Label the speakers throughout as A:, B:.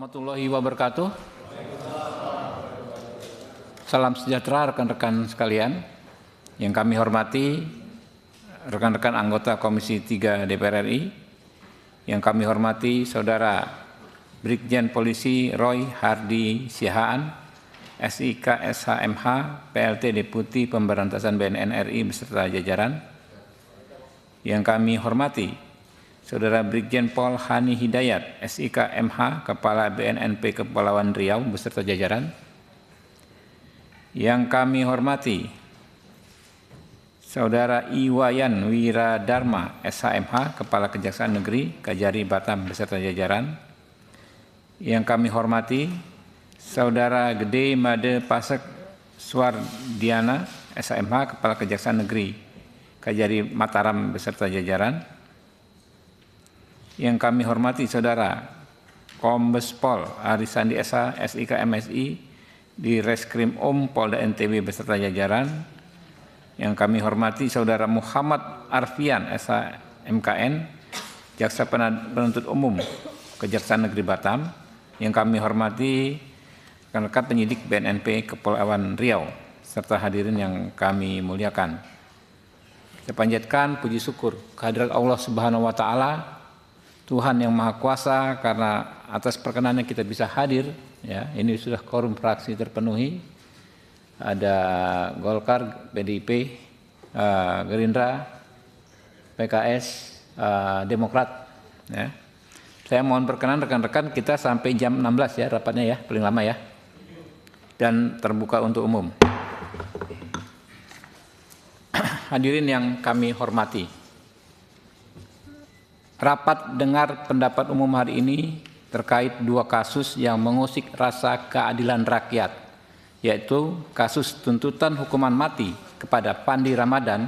A: Warahmatullahi wabarakatuh. Salam sejahtera rekan-rekan sekalian. Yang kami hormati rekan-rekan anggota Komisi 3 DPR RI. Yang kami hormati Saudara Brigjen Polisi Roy Hardi Sihaan, SIK SHMH, PLT Deputi Pemberantasan BNN RI beserta jajaran. Yang kami hormati Saudara Brigjen Pol Hani Hidayat, SIK MH, Kepala BNNP Kepulauan Riau beserta jajaran. Yang kami hormati Saudara Iwayan Wiradharma, SHMH, Kepala Kejaksaan Negeri Kajari Batam beserta jajaran. Yang kami hormati Saudara Gede Made Pasek Swardiana, SHMH, Kepala Kejaksaan Negeri Kajari Mataram beserta jajaran. Yang kami hormati Saudara Kombes Pol Arisandi SH, SIK MSI di Reskrim Polda NTB beserta jajaran. Yang kami hormati Saudara Muhammad Arfian SH MKN, Jaksa Penuntut Umum Kejaksaan Negeri Batam. Yang kami hormati rekan-rekan penyidik BNNP Kepulauan Riau serta hadirin yang kami muliakan. Kita panjatkan puji syukur kehadirat Allah Subhanahu wa taala, Tuhan yang Maha Kuasa, karena atas perkenannya kita bisa hadir. Ya, ini sudah quorum fraksi terpenuhi. Ada Golkar, PDIP, Gerindra, PKS, Demokrat. Ya. Saya mohon perkenan rekan-rekan kita sampai jam 16 ya rapatnya ya, paling lama ya. Dan terbuka untuk umum. Hadirin yang kami hormati. Rapat dengar pendapat umum hari ini terkait dua kasus yang mengusik rasa keadilan rakyat, yaitu kasus tuntutan hukuman mati kepada Fandi Ramadan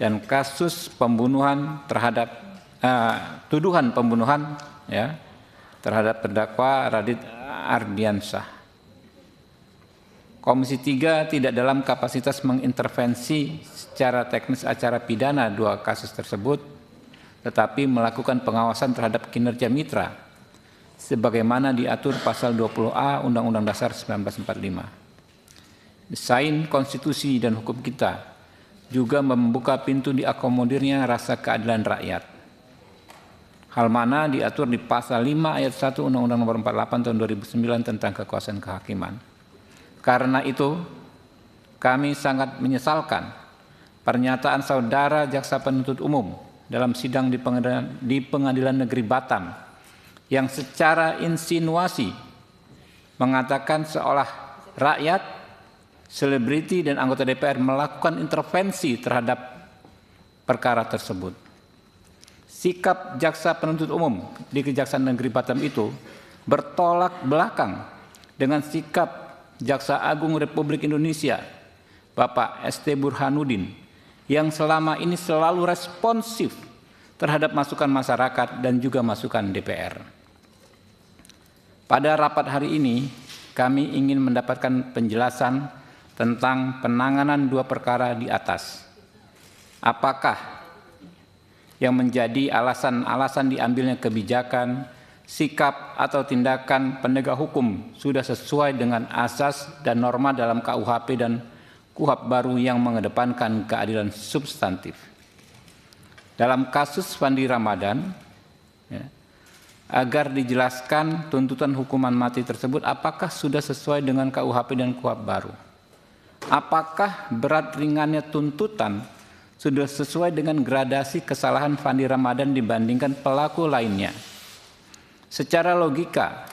A: dan kasus pembunuhan terhadap tuduhan pembunuhan ya terhadap terdakwa Radit Ardiansyah. Komisi 3 tidak dalam kapasitas mengintervensi secara teknis acara pidana dua kasus tersebut, tetapi melakukan pengawasan terhadap kinerja mitra sebagaimana diatur pasal 20A Undang-Undang Dasar 1945. Desain konstitusi dan hukum kita juga membuka pintu diakomodirnya rasa keadilan rakyat. Hal mana diatur di pasal 5 ayat 1 Undang-Undang Nomor 48 Tahun 2009 tentang kekuasaan kehakiman. Karena itu, kami sangat menyesalkan pernyataan Saudara Jaksa Penuntut Umum dalam sidang di Pengadilan Negeri Batam yang secara insinuasi mengatakan seolah rakyat, selebriti dan anggota DPR melakukan intervensi terhadap perkara tersebut. Sikap Jaksa Penuntut Umum di Kejaksaan Negeri Batam itu bertolak belakang dengan sikap Jaksa Agung Republik Indonesia Bapak ST Burhanuddin yang selama ini selalu responsif terhadap masukan masyarakat dan juga masukan DPR. Pada rapat hari ini, kami ingin mendapatkan penjelasan tentang penanganan dua perkara di atas. Apakah yang menjadi alasan-alasan diambilnya kebijakan, sikap atau tindakan penegak hukum sudah sesuai dengan asas dan norma dalam KUHP dan KUHP baru yang mengedepankan keadilan substantif. Dalam kasus Fandi Ramadan, ya, agar dijelaskan tuntutan hukuman mati tersebut apakah sudah sesuai dengan KUHP dan KUHP baru. Apakah berat ringannya tuntutan sudah sesuai dengan gradasi kesalahan Fandi Ramadan dibandingkan pelaku lainnya. Secara logika,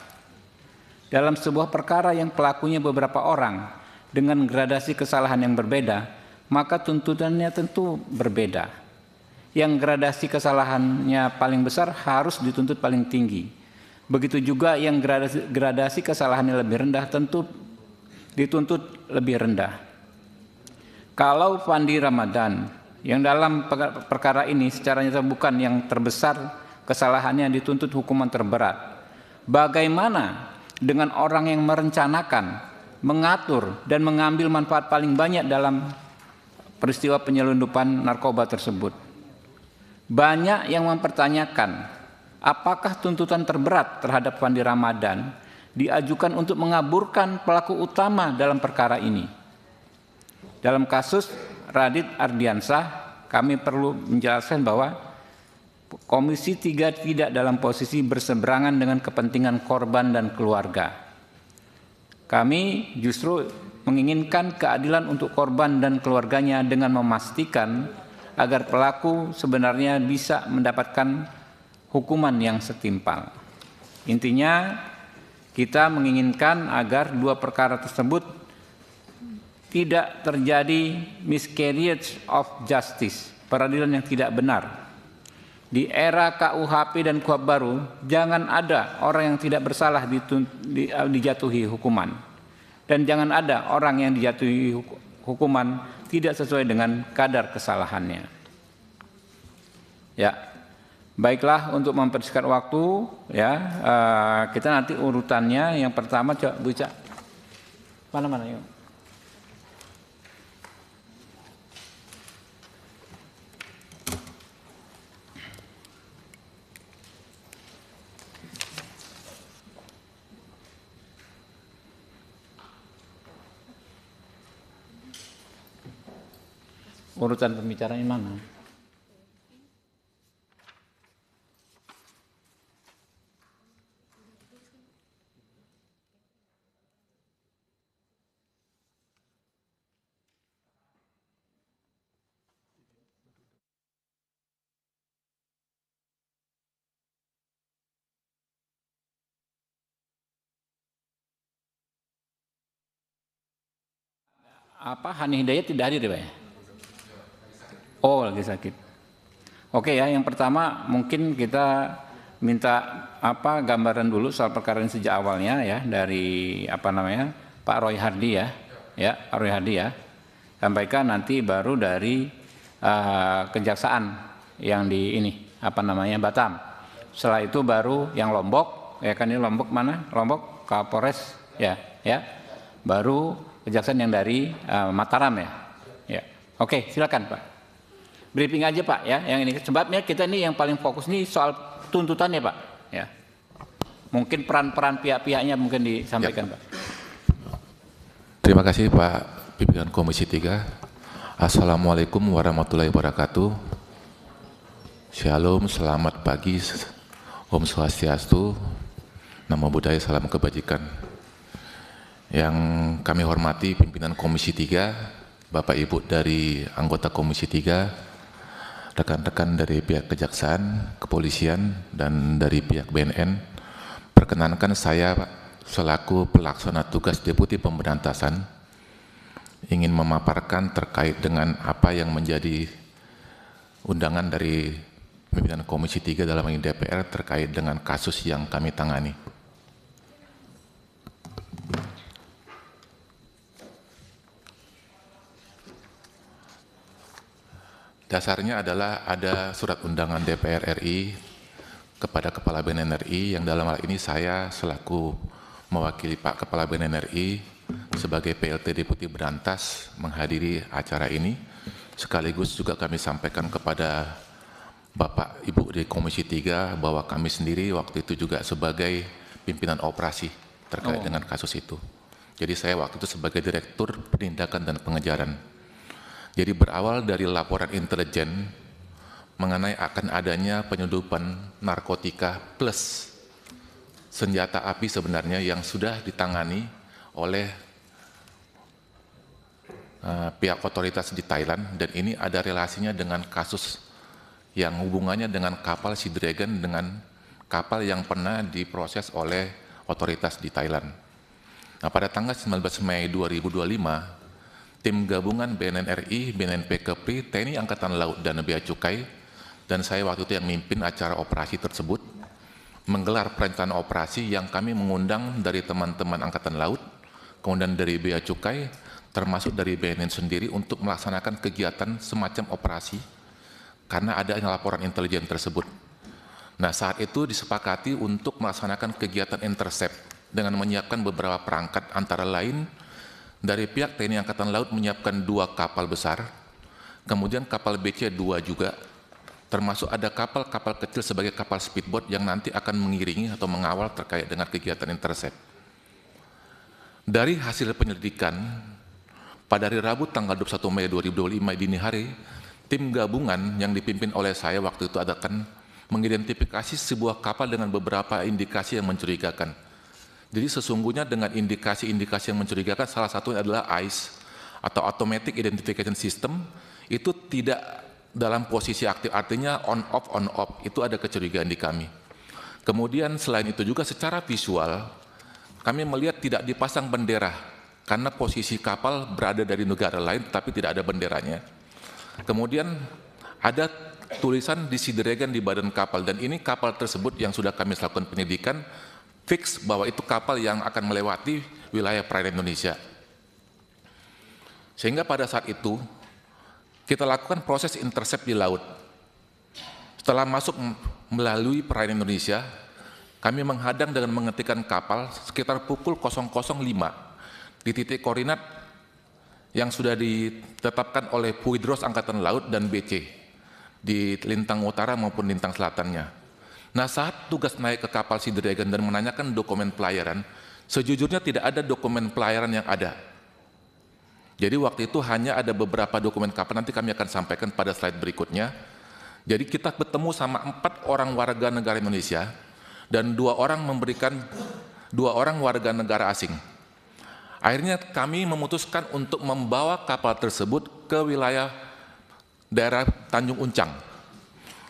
A: dalam sebuah perkara yang pelakunya beberapa orang, dengan gradasi kesalahan yang berbeda, maka tuntutannya tentu berbeda. Yang gradasi kesalahannya paling besar harus dituntut paling tinggi. Begitu juga yang gradasi kesalahannya lebih rendah tentu dituntut lebih rendah. Kalau Fandi Ramadan yang dalam perkara ini secara nyata bukan yang terbesar kesalahannya dituntut hukuman terberat, bagaimana dengan orang yang merencanakan, mengatur dan mengambil manfaat paling banyak dalam peristiwa penyelundupan narkoba tersebut? Banyak yang mempertanyakan apakah tuntutan terberat terhadap Fandi Ramadan diajukan untuk mengaburkan pelaku utama dalam perkara ini? Dalam kasus Radit Ardiansah, kami perlu menjelaskan bahwa Komisi 3 tidak dalam posisi berseberangan dengan kepentingan korban dan keluarga. Kami justru menginginkan keadilan untuk korban dan keluarganya dengan memastikan agar pelaku sebenarnya bisa mendapatkan hukuman yang setimpal. Intinya, kita menginginkan agar dua perkara tersebut tidak terjadi miscarriage of justice, peradilan yang tidak benar. Di era KUHP dan KUHP baru, jangan ada orang yang tidak bersalah dijatuhi hukuman. Dan jangan ada orang yang dijatuhi hukuman tidak sesuai dengan kadar kesalahannya. Ya, baiklah, untuk mempersingkat waktu, ya, kita nanti urutannya yang pertama, coba Bu Ca. Mana-mana yuk. Urutan pembicaraan mana? Hani Hidayat tidak hadir ya, Pak? Oh, lagi sakit. Oke ya, yang pertama mungkin kita minta gambaran dulu soal perkara ini sejak awalnya ya, dari Pak Roy Hardi ya, Pak Roy Hardi ya. Sampaikan nanti baru dari kejaksaan yang di Batam. Setelah itu baru yang Lombok, ya kan, ini Lombok mana? Lombok Kapolres ya. Baru kejaksaan yang dari Mataram ya. Oke, silakan Pak. Briefing aja Pak ya, yang ini sebabnya kita ini yang paling fokus nih soal tuntutannya Pak ya. Mungkin peran-peran pihak-pihaknya mungkin disampaikan Pak.
B: Terima kasih Pak Pimpinan Komisi 3. Assalamualaikum warahmatullahi wabarakatuh. Shalom, selamat pagi, Om Swastiastu, Namo Buddhaya, salam kebajikan. Yang kami hormati pimpinan Komisi 3, Bapak Ibu dari anggota Komisi 3, rekan-rekan dari pihak kejaksaan, kepolisian, dan dari pihak BNN, perkenankan saya selaku pelaksana tugas Deputi Pemberantasan ingin memaparkan terkait dengan apa yang menjadi undangan dari pimpinan Komisi 3 dalam ini DPR terkait dengan kasus yang kami tangani. Dasarnya adalah ada surat undangan DPR RI kepada Kepala BNN RI, yang dalam hal ini saya selaku mewakili Pak Kepala BNN RI sebagai PLT Deputi Berantas menghadiri acara ini. Sekaligus juga kami sampaikan kepada Bapak Ibu di Komisi 3 bahwa kami sendiri waktu itu juga sebagai pimpinan operasi terkait dengan kasus itu. Jadi saya waktu itu sebagai Direktur Penindakan dan Pengejaran. Jadi berawal dari laporan intelijen mengenai akan adanya penyelundupan narkotika plus senjata api sebenarnya yang sudah ditangani oleh pihak otoritas di Thailand, dan ini ada relasinya dengan kasus yang hubungannya dengan kapal Sea Dragon dengan kapal yang pernah diproses oleh otoritas di Thailand. Nah, pada tanggal 19 Mei 2025, tim gabungan BNN RI, BNNP Kepri, TNI Angkatan Laut, dan Bea Cukai, dan saya waktu itu yang mimpin acara operasi tersebut, menggelar perencanaan operasi yang kami mengundang dari teman-teman Angkatan Laut, kemudian dari Bea Cukai, termasuk dari BNN sendiri untuk melaksanakan kegiatan semacam operasi, karena ada laporan intelijen tersebut. Nah, saat itu disepakati untuk melaksanakan kegiatan intercept dengan menyiapkan beberapa perangkat, antara lain dari pihak TNI Angkatan Laut menyiapkan 2 kapal besar, kemudian kapal BC 2 juga, termasuk ada kapal-kapal kecil sebagai kapal speedboat yang nanti akan mengiringi atau mengawal terkait dengan kegiatan intercept. Dari hasil penyelidikan, pada hari Rabu tanggal 21 Mei 2025 dini hari, tim gabungan yang dipimpin oleh saya waktu itu akan mengidentifikasi sebuah kapal dengan beberapa indikasi yang mencurigakan. Jadi sesungguhnya dengan indikasi-indikasi yang mencurigakan, salah satunya adalah AIS atau Automatic Identification System, itu tidak dalam posisi aktif, artinya on off, itu ada kecurigaan di kami. Kemudian selain itu juga secara visual, kami melihat tidak dipasang bendera, karena posisi kapal berada dari negara lain tapi tidak ada benderanya. Kemudian ada tulisan di sideregan di badan kapal, dan ini kapal tersebut yang sudah kami lakukan penyidikan, fix bahwa itu kapal yang akan melewati wilayah perairan Indonesia. Sehingga pada saat itu, kita lakukan proses intercept di laut. Setelah masuk melalui perairan Indonesia, kami menghadang dengan menghentikan kapal sekitar pukul 005 di titik koordinat yang sudah ditetapkan oleh Puidros Angkatan Laut dan BC di lintang utara maupun lintang selatannya. Nah, saat tugas naik ke kapal Sidragon dan menanyakan dokumen pelayaran, sejujurnya tidak ada dokumen pelayaran yang ada. Jadi waktu itu hanya ada beberapa dokumen kapal, nanti kami akan sampaikan pada slide berikutnya. Jadi kita bertemu sama 4 orang warga negara Indonesia dan 2 orang warga negara asing. Akhirnya kami memutuskan untuk membawa kapal tersebut ke wilayah daerah Tanjung Uncang.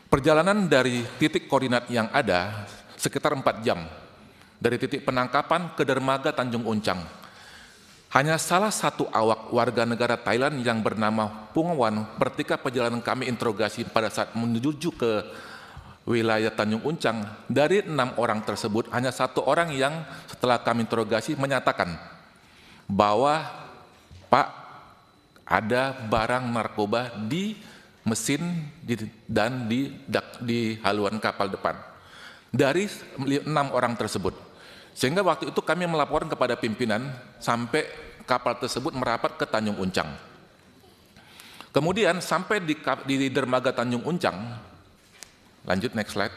B: Perjalanan dari titik koordinat yang ada sekitar 4 jam, dari titik penangkapan ke dermaga Tanjung Uncang. Hanya salah satu awak warga negara Thailand yang bernama Pungwan, ketika perjalanan kami interogasi pada saat menuju ke wilayah Tanjung Uncang, dari 6 orang tersebut, hanya 1 orang yang setelah kami interogasi menyatakan bahwa Pak, ada barang narkoba di mesin dan di haluan kapal depan. Dari 6 orang tersebut. Sehingga waktu itu kami melaporkan kepada pimpinan sampai kapal tersebut merapat ke Tanjung Uncang. Kemudian sampai di dermaga Tanjung Uncang, lanjut next slide,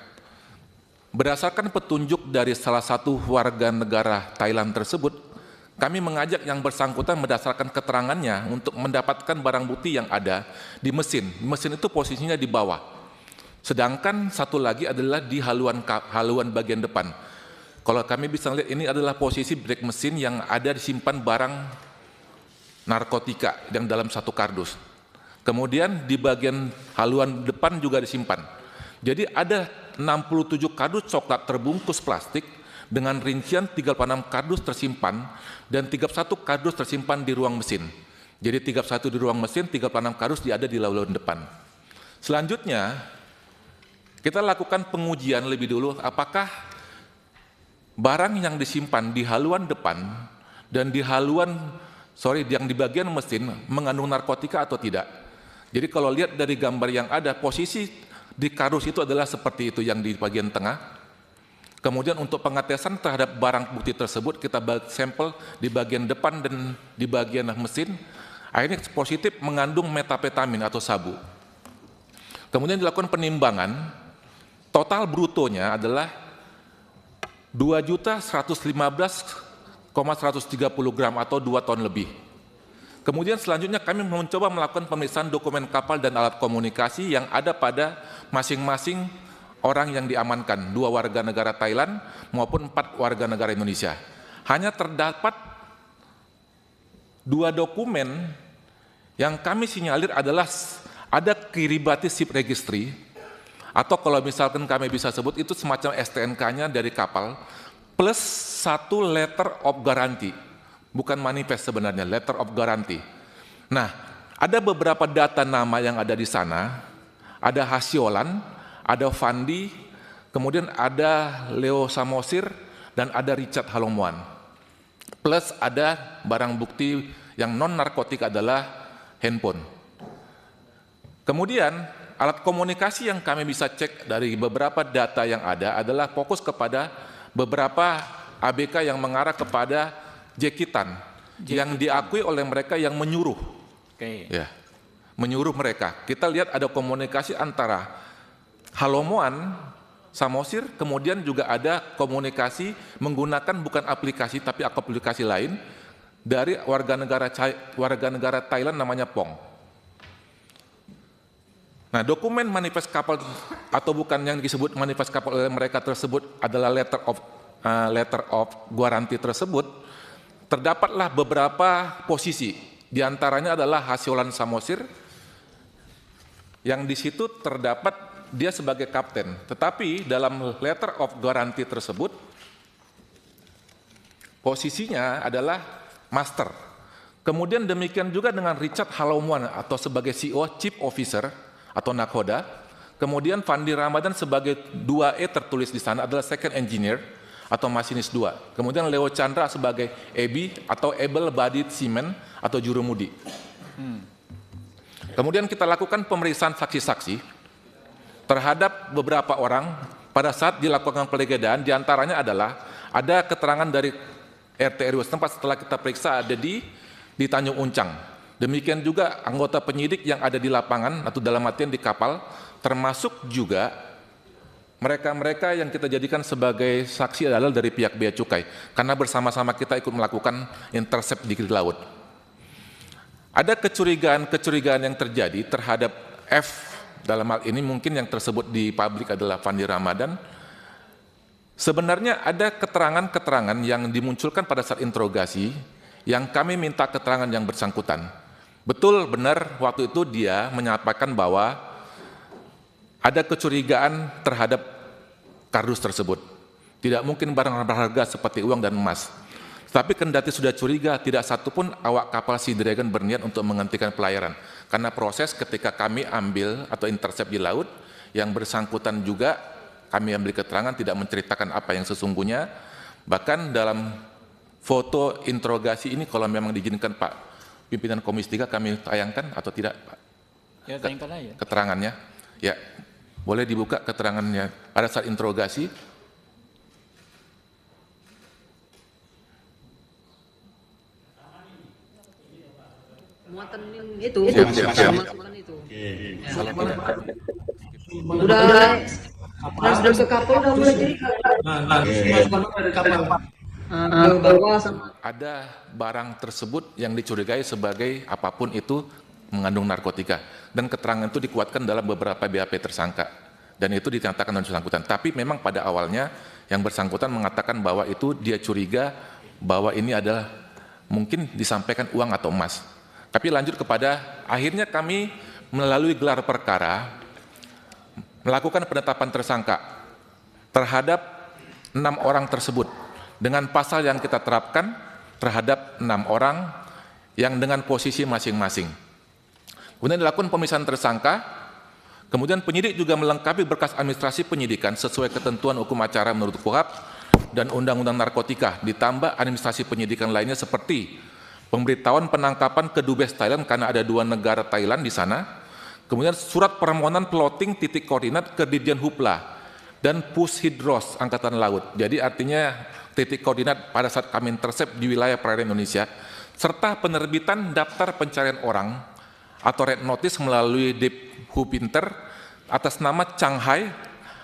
B: berdasarkan petunjuk dari salah satu warga negara Thailand tersebut, kami mengajak yang bersangkutan berdasarkan keterangannya untuk mendapatkan barang bukti yang ada di mesin. Mesin itu posisinya di bawah. Sedangkan satu lagi adalah di haluan bagian depan. Kalau kami bisa lihat, ini adalah posisi brake mesin yang ada disimpan barang narkotika yang dalam satu kardus. Kemudian di bagian haluan depan juga disimpan. Jadi ada 67 kardus coklat terbungkus plastik dengan rincian 36 kardus tersimpan dan 31 kardus tersimpan di ruang mesin. Jadi 31 di ruang mesin, 36 kardus ada di haluan depan. Selanjutnya, kita lakukan pengujian lebih dulu apakah barang yang disimpan di haluan depan dan di yang di bagian mesin mengandung narkotika atau tidak. Jadi kalau lihat dari gambar yang ada, posisi di kardus itu adalah seperti itu yang di bagian tengah. Kemudian untuk pengetesan terhadap barang bukti tersebut, kita sampel di bagian depan dan di bagian mesin, akhirnya positif mengandung metapetamin atau sabu. Kemudian dilakukan penimbangan, total brutonya adalah 2.115,130 gram atau 2 ton lebih. Kemudian selanjutnya kami mencoba melakukan pemeriksaan dokumen kapal dan alat komunikasi yang ada pada masing-masing orang yang diamankan, 2 warga negara Thailand maupun 4 warga negara Indonesia. Hanya terdapat 2 dokumen yang kami sinyalir adalah ada Kiribati Ship Registry, atau kalau misalkan kami bisa sebut itu semacam STNK-nya dari kapal, plus 1 letter of guarantee, bukan manifest sebenarnya, letter of guarantee. Nah, ada beberapa data nama yang ada di sana, ada Hasiolan, ada Fandi, kemudian ada Leo Samosir, dan ada Richard Halongmuan. Plus ada barang bukti yang non-narkotik adalah handphone. Kemudian, alat komunikasi yang kami bisa cek dari beberapa data yang ada adalah fokus kepada beberapa ABK yang mengarah kepada jekitan yang diakui oleh mereka yang menyuruh. Ya, menyuruh mereka. Kita lihat ada komunikasi antara Halomoan, Samosir, kemudian juga ada komunikasi menggunakan bukan aplikasi tapi aplikasi lain dari warga negara Thailand namanya Pong. Nah, dokumen manifest kapal atau bukan yang disebut manifest kapal oleh mereka tersebut adalah letter of guarantee tersebut. Terdapatlah beberapa posisi, diantaranya adalah Hasiolan Samosir, yang di situ terdapat dia sebagai kapten. Tetapi dalam letter of guarantee tersebut, posisinya adalah master. Kemudian demikian juga dengan Richard Halomuan atau sebagai CEO, Chief Officer atau Nakhoda. Kemudian Fandi Ramadan sebagai 2E tertulis di sana adalah Second Engineer atau masinis 2. Kemudian Leo Chandra sebagai EB atau Able Bodied Seaman atau jurumudi. Kemudian kita lakukan pemeriksaan saksi-saksi terhadap beberapa orang pada saat dilakukan penggeledahan, diantaranya adalah ada keterangan dari RT RW setempat setelah kita periksa ada di Tanjung Uncang. Demikian juga anggota penyidik yang ada di lapangan atau dalam artian di kapal, termasuk juga mereka-mereka yang kita jadikan sebagai saksi adalah dari pihak Bea Cukai, karena bersama-sama kita ikut melakukan intercept di laut. Ada kecurigaan yang terjadi terhadap F, dalam hal ini mungkin yang tersebut di publik adalah Fandi Ramadan. Sebenarnya ada keterangan-keterangan yang dimunculkan pada saat interogasi yang kami minta keterangan yang bersangkutan. Betul benar waktu itu dia menyampaikan bahwa ada kecurigaan terhadap kardus tersebut. Tidak mungkin barang berharga seperti uang dan emas. Tapi kendati sudah curiga, tidak satupun awak kapal Sea Dragon berniat untuk menghentikan pelayaran. Karena proses ketika kami ambil atau intercept di laut, yang bersangkutan juga kami ambil keterangan tidak menceritakan apa yang sesungguhnya. Bahkan dalam foto interogasi ini kalau memang diizinkan Pak Pimpinan Komisi 3 kami tayangkan atau tidak Pak?
A: Ya, tayangkan aja.
B: Keterangannya. Ya, boleh dibuka keterangannya pada saat interogasi.
C: Muatan itu.
B: Siap.
C: Muatan itu. Udah sudah ke kapal udah mulai jadi bawah sama.
B: Ada barang tersebut yang dicurigai sebagai apapun itu mengandung narkotika, dan keterangan itu dikuatkan dalam beberapa BAP tersangka dan itu dinyatakan non bersangkutan. Tapi memang pada awalnya yang bersangkutan mengatakan bahwa itu dia curiga bahwa ini adalah mungkin disampaikan uang atau emas. Tapi lanjut kepada akhirnya kami melalui gelar perkara melakukan penetapan tersangka terhadap 6 orang tersebut dengan pasal yang kita terapkan terhadap 6 orang yang dengan posisi masing-masing. Kemudian dilakukan pemeriksaan tersangka, kemudian penyidik juga melengkapi berkas administrasi penyidikan sesuai ketentuan hukum acara menurut KUHP dan Undang-Undang Narkotika, ditambah administrasi penyidikan lainnya seperti pemberitahuan penangkapan ke Dubes Thailand karena ada 2 negara Thailand di sana, kemudian surat permohonan plotting titik koordinat ke Dirjen Hupla dan Pushidros Angkatan Laut. Jadi artinya titik koordinat pada saat kami intercept di wilayah perairan Indonesia, serta penerbitan daftar pencarian orang atau red notice melalui Dep Hupinter atas nama Changhai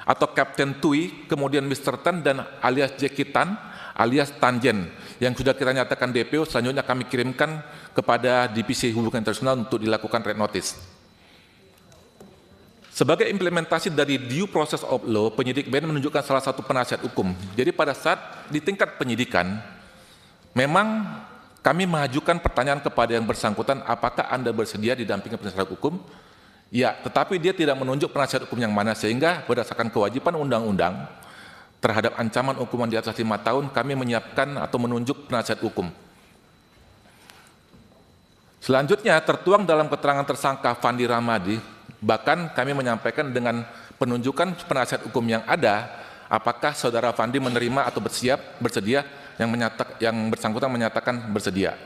B: atau Kapten Tui, kemudian Mr. Tan dan alias Jackie Tan alias Tanjen yang sudah kita nyatakan DPO. Selanjutnya kami kirimkan kepada Divisi Hubungan Internasional untuk dilakukan red notice. Sebagai implementasi dari due process of law, penyidik BNN menunjukkan salah satu penasihat hukum. Jadi pada saat di tingkat penyidikan, memang kami mengajukan pertanyaan kepada yang bersangkutan, apakah Anda bersedia didampingi penasihat hukum? Ya, tetapi dia tidak menunjuk penasihat hukum yang mana, sehingga berdasarkan kewajiban undang-undang terhadap ancaman hukuman di atas 5 tahun, kami menyiapkan atau menunjuk penasihat hukum. Selanjutnya, tertuang dalam keterangan tersangka Fandi Ramadi, bahkan kami menyampaikan dengan penunjukan penasihat hukum yang ada, apakah saudara Fandi menerima atau bersedia, yang bersangkutan menyatakan bersedia.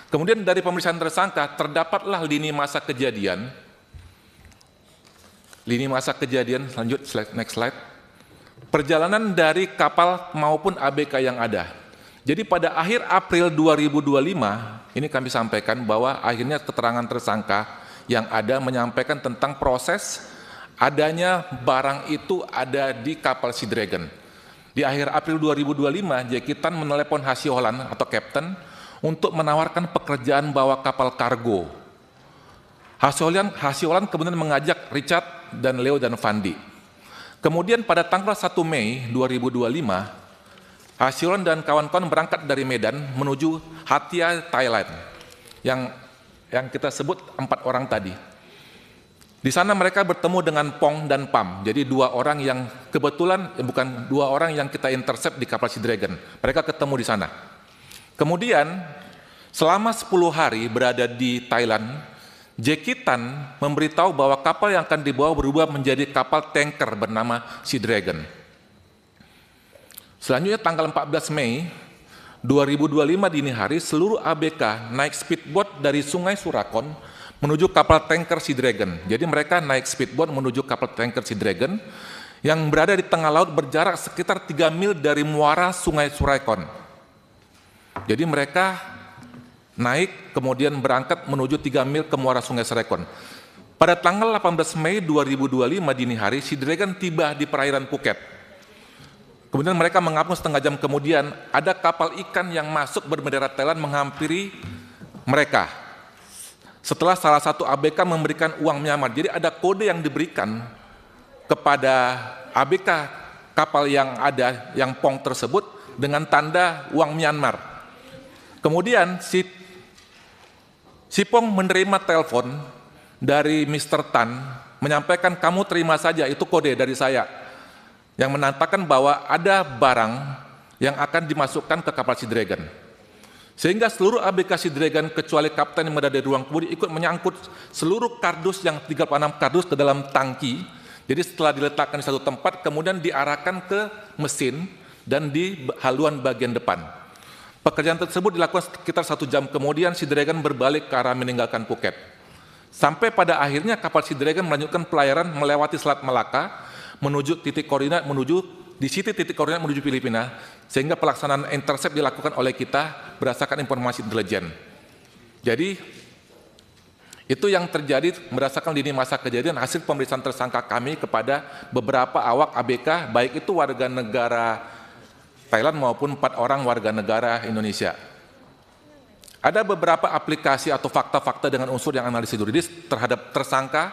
B: Kemudian dari pemeriksaan tersangka, terdapatlah lini masa kejadian. Lini masa kejadian, lanjut, next slide. Perjalanan dari kapal maupun ABK yang ada. Jadi pada akhir April 2025, ini kami sampaikan bahwa akhirnya keterangan tersangka yang ada menyampaikan tentang proses adanya barang itu ada di kapal Sea Dragon. Di akhir April 2025, Jekitan menelepon Hasiolan atau Kapten untuk menawarkan pekerjaan bawa kapal kargo. Hasiolan kemudian mengajak Richard dan Leo dan Fandi. Kemudian pada tanggal 1 Mei 2025, Hasiolan dan kawan-kawan berangkat dari Medan menuju Hatia, Thailand, yang kita sebut 4 orang tadi. Di sana mereka bertemu dengan Pong dan Pam, jadi 2 orang yang kebetulan, bukan 2 orang yang kita intercept di kapal Sea Dragon. Mereka ketemu di sana. Kemudian selama 10 hari berada di Thailand, Jekitan memberitahu bahwa kapal yang akan dibawa berubah menjadi kapal tanker bernama Sea Dragon. Selanjutnya tanggal 14 Mei 2025 dini hari, seluruh ABK naik speedboat dari Sungai Surakon menuju kapal tanker Sea Dragon. Jadi mereka naik speedboat menuju kapal tanker Sea Dragon yang berada di tengah laut berjarak sekitar 3 mil dari muara Sungai Surakon. Jadi mereka naik kemudian berangkat menuju 3 mil ke muara Sungai Surakon. Pada tanggal 18 Mei 2025 dini hari, Sea Dragon tiba di perairan Phuket. Kemudian mereka mengapung setengah jam kemudian, ada kapal ikan yang masuk berbendera Thailand menghampiri mereka. Setelah salah satu ABK memberikan uang Myanmar, jadi ada kode yang diberikan kepada ABK kapal yang ada, yang Pong tersebut, dengan tanda uang Myanmar. Kemudian si Pong menerima telepon dari Mr. Tan, menyampaikan kamu terima saja, itu kode dari saya, yang menandakan bahwa ada barang yang akan dimasukkan ke kapal Sea Dragon. Sehingga seluruh ABK Sea Dragon kecuali kapten yang berada di ruang kemudi ikut menyangkut seluruh kardus yang 36 kardus ke dalam tangki. Jadi setelah diletakkan di satu tempat, kemudian diarahkan ke mesin dan di haluan bagian depan. Pekerjaan tersebut dilakukan sekitar 1 jam kemudian Sea Dragon berbalik ke arah meninggalkan Phuket. Sampai pada akhirnya kapal Sea Dragon melanjutkan pelayaran melewati Selat Malaka, menuju titik koordinat menuju Filipina, sehingga pelaksanaan intercept dilakukan oleh kita berdasarkan informasi intelijen. Jadi itu yang terjadi berdasarkan lini masa kejadian hasil pemeriksaan tersangka kami kepada beberapa awak ABK, baik itu warga negara Thailand maupun 4 orang warga negara Indonesia. Ada beberapa aplikasi atau fakta-fakta dengan unsur yang analisis juridis terhadap tersangka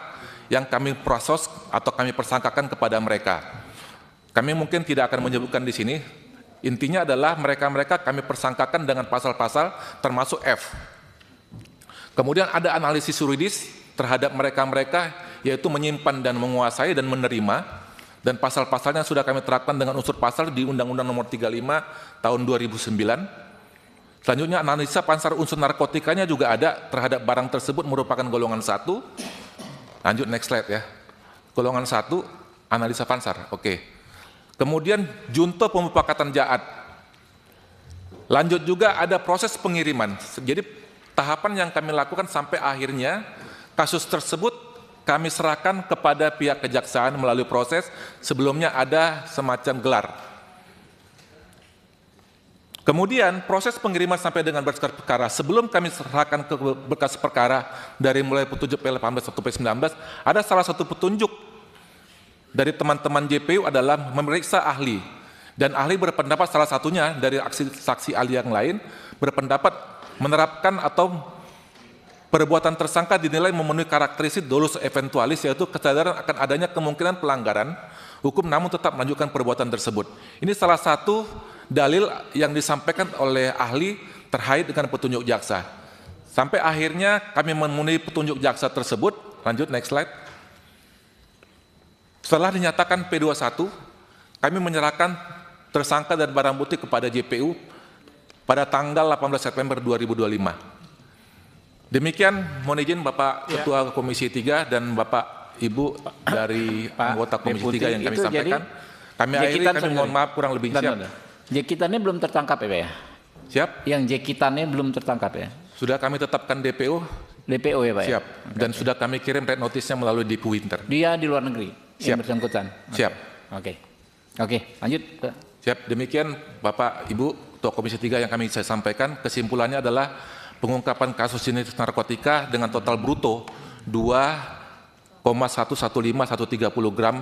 B: yang kami proses atau kami persangkakan kepada mereka. Kami mungkin tidak akan menyebutkan di sini. Intinya adalah mereka-mereka kami persangkakan dengan pasal-pasal termasuk F. Kemudian ada analisis juridis terhadap mereka-mereka, yaitu menyimpan dan menguasai dan menerima, dan pasal-pasalnya sudah kami terapkan dengan unsur pasal di Undang-Undang Nomor 35 Tahun 2009. Selanjutnya analisa pansar unsur narkotikanya juga ada terhadap barang tersebut merupakan golongan 1. Lanjut next slide ya. Golongan 1 analisa pansar. Oke. Kemudian junto pemufakatan jahat. Lanjut juga ada proses pengiriman. Jadi tahapan yang kami lakukan sampai akhirnya kasus tersebut kami serahkan kepada pihak kejaksaan melalui proses, sebelumnya ada semacam gelar. Kemudian proses pengiriman sampai dengan berkas perkara, sebelum kami serahkan ke berkas perkara dari mulai petunjuk P18 atau P19, ada salah satu petunjuk dari teman-teman JPU adalah memeriksa ahli. Dan ahli berpendapat salah satunya dari saksi ahli yang lain, berpendapat menerapkan atau perbuatan tersangka dinilai memenuhi karakteristik dolus eventualis, yaitu kesadaran akan adanya kemungkinan pelanggaran hukum namun tetap melanjutkan perbuatan tersebut. Ini salah satu dalil yang disampaikan oleh ahli terkait dengan petunjuk jaksa. Sampai akhirnya kami memenuhi petunjuk jaksa tersebut. Lanjut next slide. Setelah dinyatakan P21, kami menyerahkan tersangka dan barang bukti kepada JPU pada tanggal 18 September 2025. Demikian mohon izin Bapak Ketua Komisi 3 dan Bapak Ibu dari anggota Komisi 3 yang kami sampaikan. Kami akhiri, kami mohon maaf kurang lebih. Siap.
A: Jekitannya belum tertangkap ya Pak ya?
B: Siap.
A: Yang jekitannya belum tertangkap ya?
B: Sudah kami tetapkan DPO.
A: DPO ya Pak ya?
B: Siap. Dan sudah kami kirim red notice-nya melalui Dipu Winter.
A: Dia di luar negeri?
B: Siap.
A: Yang bersangkutan?
B: Siap.
A: Oke. Oke, lanjut.
B: Siap. Demikian Bapak Ibu Ketua Komisi 3 yang kami saya sampaikan. Kesimpulannya adalah pengungkapan kasus jenis narkotika dengan total bruto 2 gram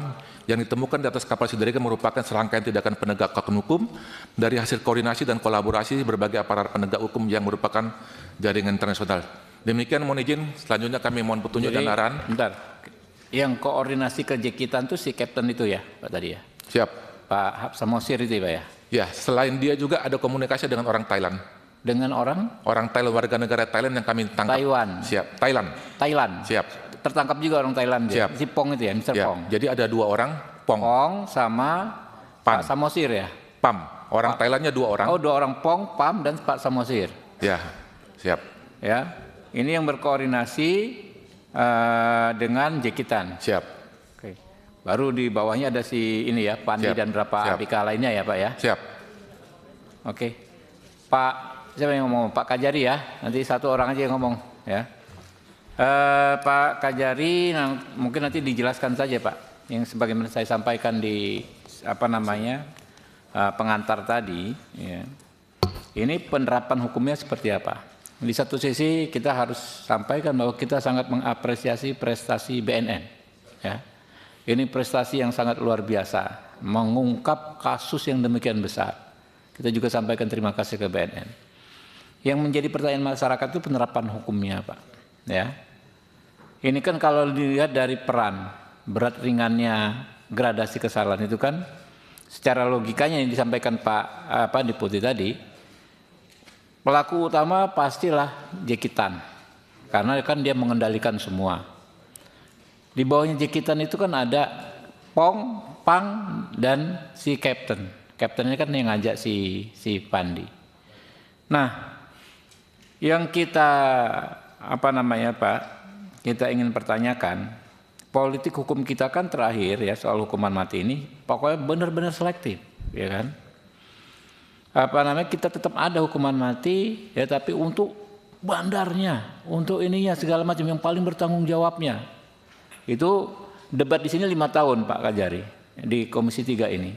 B: yang ditemukan di atas kapal Sidragan merupakan serangkaian tindakan penegakan hukum dari hasil koordinasi dan kolaborasi berbagai aparat penegak hukum yang merupakan jaringan internasional. Demikian mohon izin, selanjutnya kami mohon petunjuk dan arahan.
A: Bentar, yang koordinasi ke Jekitan itu si Kapten itu ya Pak tadi ya?
B: Siap.
A: Pak Samosir itu ya Pak ya?
B: Ya, selain dia juga ada komunikasi dengan orang Thailand.
A: Dengan orang?
B: Orang Thailand, warga negara Thailand yang kami tangkap.
A: Taiwan.
B: Siap. Thailand.
A: Thailand.
B: Siap.
A: Tertangkap juga orang Thailand dia.
B: Siap.
A: Si Pong itu ya, Mr.
B: Ya,
A: Pong.
B: jadi ada 2 orang, Pong,
A: Pong sama
B: Pan.
A: Pak Samosir ya?
B: Pam. Orang Thailandnya 2 orang.
A: Oh, 2 orang Pong, Pam dan Pak Samosir.
B: Ya, siap.
A: Ya, ini yang berkoordinasi dengan Jekitan.
B: Siap.
A: Oke. Baru di bawahnya ada si ini ya, Pandi
B: Siap.
A: dan berapa
B: Siap.
A: abk lainnya ya Pak ya?
B: Siap.
A: Oke. Pak, siapa yang ngomong? Pak Kajari ya. Nanti 1 orang aja yang ngomong ya. Pak Kajari, mungkin nanti dijelaskan saja Pak, yang sebagaimana saya sampaikan di pengantar tadi. Ya. Ini penerapan hukumnya seperti apa? Di satu sisi kita harus sampaikan bahwa kita sangat mengapresiasi prestasi BNN. Ya. Ini prestasi yang sangat luar biasa, mengungkap kasus yang demikian besar. Kita juga sampaikan terima kasih ke BNN. Yang menjadi pertanyaan masyarakat itu penerapan hukumnya Pak. Ya. Ini kan kalau dilihat dari peran berat ringannya gradasi kesalahan itu kan secara logikanya yang disampaikan Pak Deputi tadi, pelaku utama pastilah Jekitan karena kan dia mengendalikan semua. Di bawahnya Jekitan itu kan ada Pong, Pang dan si Kapten. Kapten ini kan yang ngajak si Pandi. Nah, yang kita Pak, kita ingin pertanyakan, politik hukum kita kan terakhir ya soal hukuman mati ini pokoknya benar-benar selektif, ya kan? Kita tetap ada hukuman mati ya, tapi untuk bandarnya, untuk ininya segala macam yang paling bertanggung jawabnya. Itu debat di sini 5 tahun Pak Kajari di Komisi 3 ini.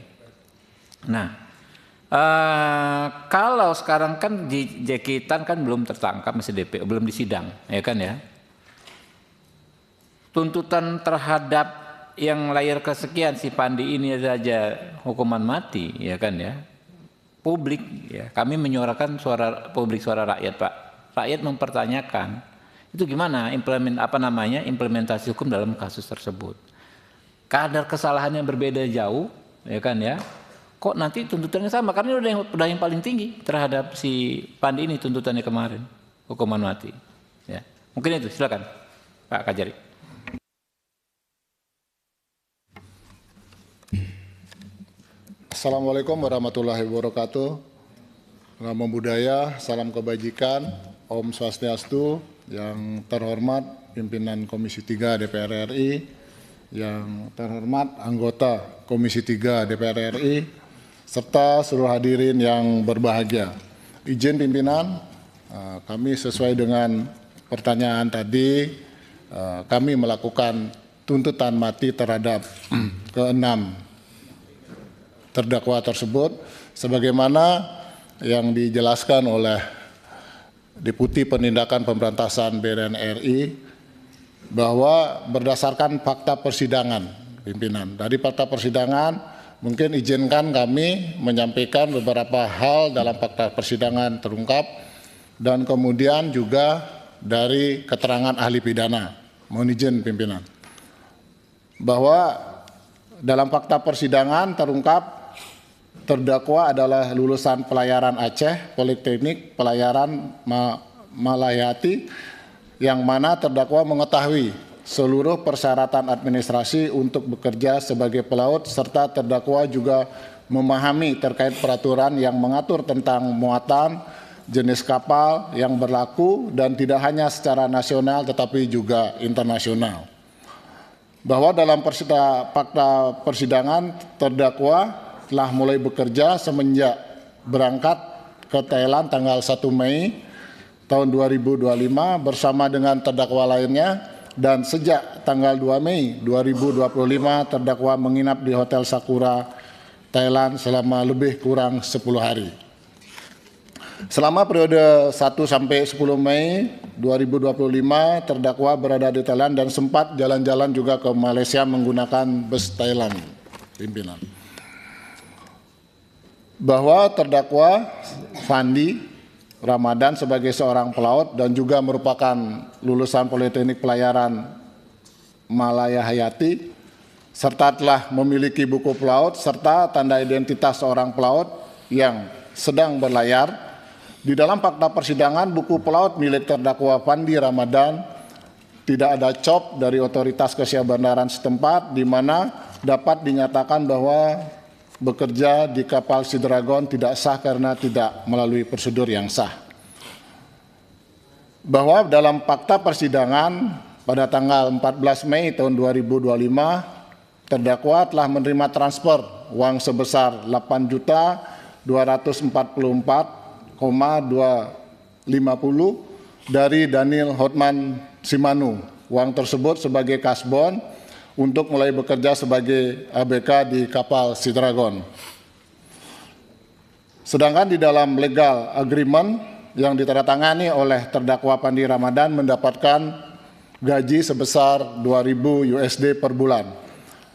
A: Nah, kalau sekarang kan di Jekitan kan belum tertangkap, masih DP, belum disidang, ya kan ya? Tuntutan terhadap yang layar kesekian si Pandi ini saja hukuman mati, ya kan ya? Publik, ya, kami menyuarakan suara publik, suara rakyat Pak. Rakyat mempertanyakan itu gimana implementasi hukum dalam kasus tersebut. Kadar kesalahannya berbeda jauh, ya kan ya? Kok nanti tuntutannya sama? Karena ini udah yang paling tinggi terhadap si Pandi ini tuntutannya kemarin, hukuman mati. Ya, mungkin itu. Silakan Pak Kajari.
D: Assalamualaikum warahmatullahi wabarakatuh. Namo Buddhaya, salam kebajikan, Om Swastiastu, yang terhormat pimpinan Komisi 3 DPR RI, yang terhormat anggota Komisi 3 DPR RI, serta seluruh hadirin yang berbahagia. Izin pimpinan, kami sesuai dengan pertanyaan tadi, kami melakukan tuntutan mati terhadap ke-6 terdakwa tersebut sebagaimana yang dijelaskan oleh Deputi Penindakan Pemberantasan BNN RI bahwa berdasarkan fakta persidangan pimpinan. Dari fakta persidangan mungkin izinkan kami menyampaikan beberapa hal dalam fakta persidangan terungkap dan kemudian juga dari keterangan ahli pidana. Mohon izin pimpinan. Bahwa dalam fakta persidangan terungkap terdakwa adalah lulusan pelayaran Aceh, Politeknik Pelayaran Malayati, yang mana terdakwa mengetahui seluruh persyaratan administrasi untuk bekerja sebagai pelaut, serta terdakwa juga memahami terkait peraturan yang mengatur tentang muatan, jenis kapal yang berlaku, dan tidak hanya secara nasional tetapi juga internasional. Bahwa dalam fakta persidangan terdakwa telah mulai bekerja semenjak berangkat ke Thailand tanggal 1 Mei tahun 2025 bersama dengan terdakwa lainnya, dan sejak tanggal 2 Mei 2025 terdakwa menginap di Hotel Sakura Thailand selama lebih kurang 10 hari. Selama periode 1 sampai 10 Mei 2025, terdakwa berada di Thailand dan sempat jalan-jalan juga ke Malaysia menggunakan bus Thailand, pimpinan. Bahwa terdakwa Fandi Ramadan sebagai seorang pelaut dan juga merupakan lulusan Politeknik Pelayaran Malaya Hayati, serta telah memiliki buku pelaut serta tanda identitas seorang pelaut yang sedang berlayar. Di dalam fakta persidangan, buku pelaut milik terdakwa Fandi Ramadan tidak ada COP dari otoritas kesyah-bandaran setempat, di mana dapat dinyatakan bahwa bekerja di kapal Sea Dragon tidak sah karena tidak melalui prosedur yang sah. Bahwa dalam fakta persidangan pada tanggal 14 Mei tahun 2025, terdakwa telah menerima transfer uang sebesar 8.244,250 dari Daniel Hotman Simanu. Uang tersebut sebagai kasbon untuk mulai bekerja sebagai ABK di kapal Sea Dragon. Sedangkan di dalam legal agreement yang ditandatangani oleh terdakwa Fandi Ramadan mendapatkan gaji sebesar 2.000 USD per bulan.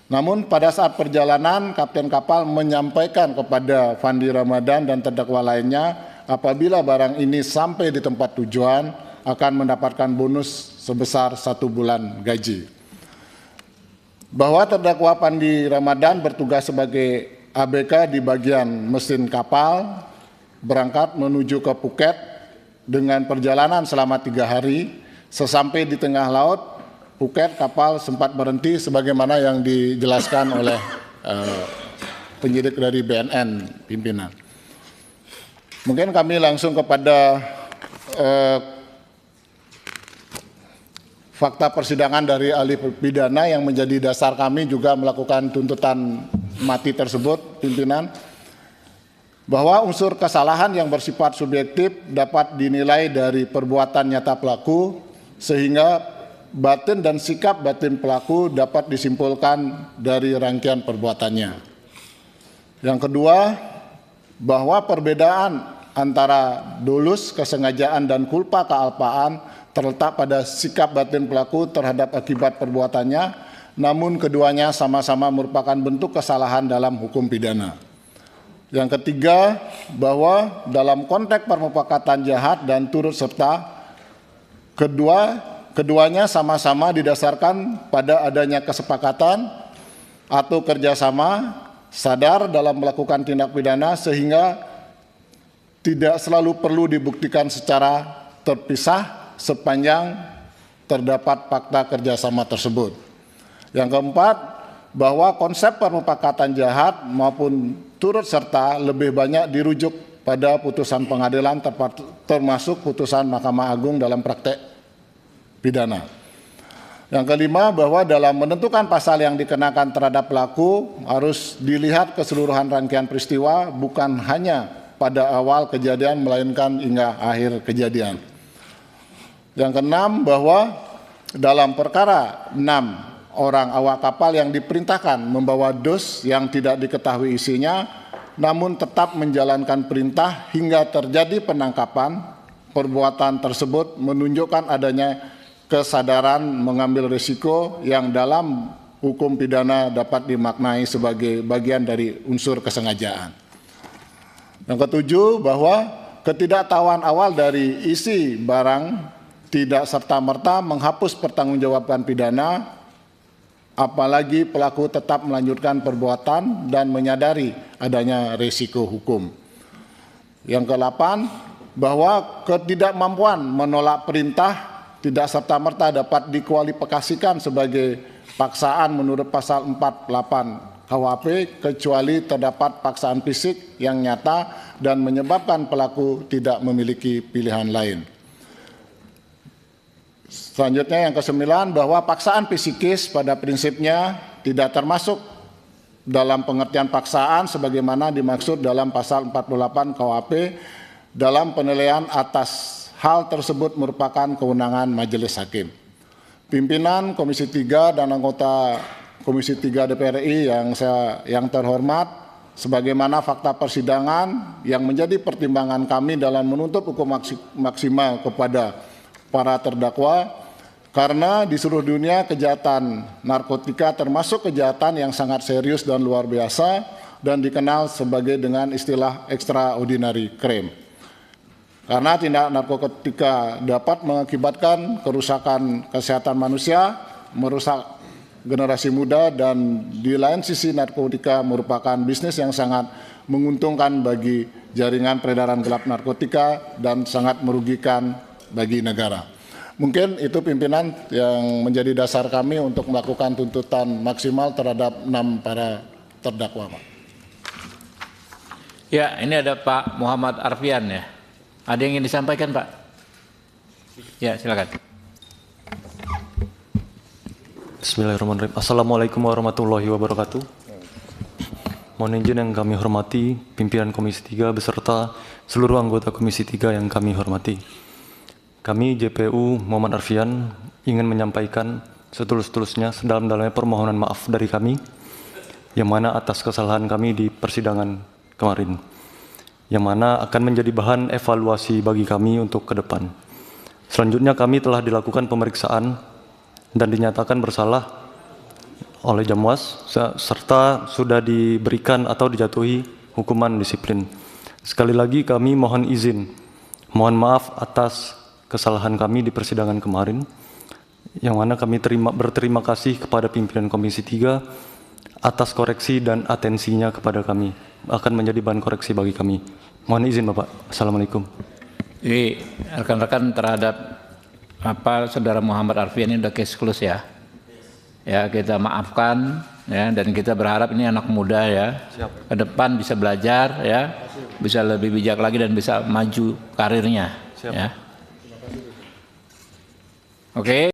D: Namun pada saat perjalanan, kapten kapal menyampaikan kepada Fandi Ramadan dan terdakwa lainnya apabila barang ini sampai di tempat tujuan akan mendapatkan bonus sebesar 1 bulan gaji. Bahwa terdakwa Fandi Ramadan bertugas sebagai ABK di bagian mesin kapal, berangkat menuju ke Phuket dengan perjalanan selama 3 hari. Sesampai di tengah laut Phuket, kapal sempat berhenti sebagaimana yang dijelaskan oleh penyidik dari BNN, pimpinan. Mungkin kami langsung kepada fakta persidangan dari ahli pidana yang menjadi dasar kami juga melakukan tuntutan mati tersebut, pimpinan. Bahwa unsur kesalahan yang bersifat subjektif dapat dinilai dari perbuatan nyata pelaku, sehingga batin dan sikap batin pelaku dapat disimpulkan dari rangkaian perbuatannya. Yang kedua, bahwa perbedaan antara dolus, kesengajaan, dan kulpa kealpaan terletak pada sikap batin pelaku terhadap akibat perbuatannya, namun keduanya sama-sama merupakan bentuk kesalahan dalam hukum pidana. Yang ketiga, bahwa dalam konteks permufakatan jahat dan turut serta, keduanya sama-sama didasarkan pada adanya kesepakatan atau kerjasama sadar dalam melakukan tindak pidana sehingga tidak selalu perlu dibuktikan secara terpisah sepanjang terdapat fakta kerjasama tersebut. Yang keempat, bahwa konsep permufakatan jahat maupun turut serta lebih banyak dirujuk pada putusan pengadilan termasuk putusan Mahkamah Agung dalam praktek pidana. Yang kelima, bahwa dalam menentukan pasal yang dikenakan terhadap pelaku harus dilihat keseluruhan rangkaian peristiwa, bukan hanya pada awal kejadian melainkan hingga akhir kejadian. Yang keenam, bahwa dalam perkara 6 orang awak kapal yang diperintahkan membawa dos yang tidak diketahui isinya namun tetap menjalankan perintah hingga terjadi penangkapan, perbuatan tersebut menunjukkan adanya kesadaran mengambil risiko yang dalam hukum pidana dapat dimaknai sebagai bagian dari unsur kesengajaan. Yang ketujuh, bahwa ketidaktahuan awal dari isi barang tidak serta-merta menghapus pertanggungjawaban pidana, apalagi pelaku tetap melanjutkan perbuatan dan menyadari adanya risiko hukum. Yang ke-8, bahwa ketidakmampuan menolak perintah tidak serta-merta dapat dikualifikasikan sebagai paksaan menurut pasal 48 KUHP kecuali terdapat paksaan fisik yang nyata dan menyebabkan pelaku tidak memiliki pilihan lain. Selanjutnya yang ke-9, bahwa paksaan psikis pada prinsipnya tidak termasuk dalam pengertian paksaan sebagaimana dimaksud dalam pasal 48 KUHP dalam penilaian atas hal tersebut merupakan kewenangan majelis hakim. Pimpinan Komisi 3 dan anggota Komisi 3 DPR RI yang terhormat, sebagaimana fakta persidangan yang menjadi pertimbangan kami dalam menuntut hukum maksimal kepada para terdakwa, karena di seluruh dunia kejahatan narkotika termasuk kejahatan yang sangat serius dan luar biasa dan dikenal sebagai dengan istilah extraordinary crime. Karena tindak narkotika dapat mengakibatkan kerusakan kesehatan manusia, merusak generasi muda, dan di lain sisi narkotika merupakan bisnis yang sangat menguntungkan bagi jaringan peredaran gelap narkotika dan sangat merugikan bagi negara. Mungkin itu pimpinan yang menjadi dasar kami untuk melakukan tuntutan maksimal terhadap 6 para terdakwa, Pak.
A: Ya, ini ada Pak Muhammad Arfian ya. Ada yang ingin disampaikan, Pak? Ya, silakan.
E: Bismillahirrahmanirrahim. Assalamualaikum warahmatullahi wabarakatuh. Mohon izin yang kami hormati pimpinan Komisi 3 beserta seluruh anggota Komisi 3 yang kami hormati. Kami JPU Muhammad Arfian ingin menyampaikan setulus-tulusnya sedalam-dalamnya permohonan maaf dari kami yang mana atas kesalahan kami di persidangan kemarin, yang mana akan menjadi bahan evaluasi bagi kami untuk ke depan. Selanjutnya kami telah dilakukan pemeriksaan dan dinyatakan bersalah oleh Jamwas serta sudah diberikan atau dijatuhi hukuman disiplin. Sekali lagi kami mohon izin, mohon maaf atas kesalahan kami di persidangan kemarin, yang mana kami berterima kasih kepada pimpinan Komisi 3 atas koreksi dan atensinya kepada kami, akan menjadi bahan koreksi bagi kami. Mohon izin Bapak. Assalamualaikum.
A: Jadi rekan-rekan terhadap Saudara Muhammad Arfian ini udah case close ya. Ya, kita maafkan ya, dan kita berharap ini anak muda ya. Siap. Ke depan bisa belajar ya, bisa lebih bijak lagi dan bisa maju karirnya. Siap. Ya. Oke,